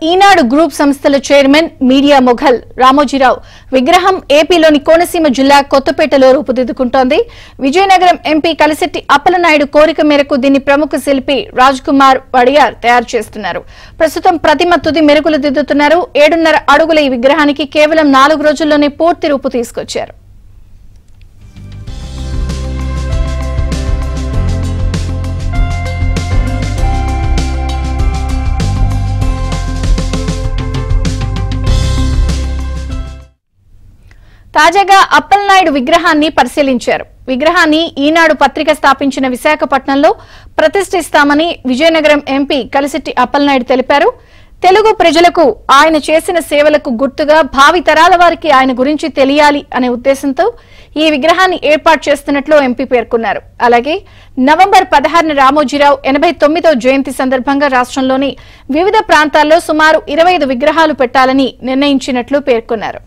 ఈనాడు group సంస్థల chairman media Mughal Ramoji Rao విగ్రహం ఏపీలోని కోనసీమ జిల్లా కొత్తపేటలో రూపుదిద్దుకుంటోంది. విజయనగరం ఎంపీ కలిశెట్టి అప్పలనాయుడు కోరిక మేరకు దీన్ని ప్రముఖ శిల్పి రాజ్ కుమార్ వడియార్ తయారు చేస్తున్నారు. ప్రస్తుతం ప్రతిమ తుది మెరుగులు దిద్దుతున్నారు. 7.5 అడుగుల ఈ విగ్రహానికి కేవలం 4 రోజుల్లోనే పూర్తి రూపు తీసుకొచ్చారు. తాజాగా అప్పలనాయుడు విగ్రహాన్ని పరిశీలించారు. విగ్రహాన్ని ఈనాడు పత్రిక స్థాపించిన విశాఖపట్నంలో ప్రతిష్ఠిస్తామని విజయనగరం ఎంపీ కలిశెట్టి అప్పలనాయుడు తెలిపారు. తెలుగు ప్రజలకు ఆయన చేసిన సేవలకు గుర్తుగా భావి తరాల వారికి ఆయన గురించి తెలియాలి అనే ఉద్దేశంతో ఈ విగ్రహాన్ని ఏర్పాటు చేస్తున్నట్లు ఎంపీ పేర్కొన్నారు. అలాగే నవంబర్ 16న రామోజీరావు 89వ జయంతి సందర్భంగా రాష్ట్రంలోని వివిధ ప్రాంతాల్లో సుమారు 25 విగ్రహాలు పెట్టాలని నిర్ణయించినట్లు పేర్కొన్నారు.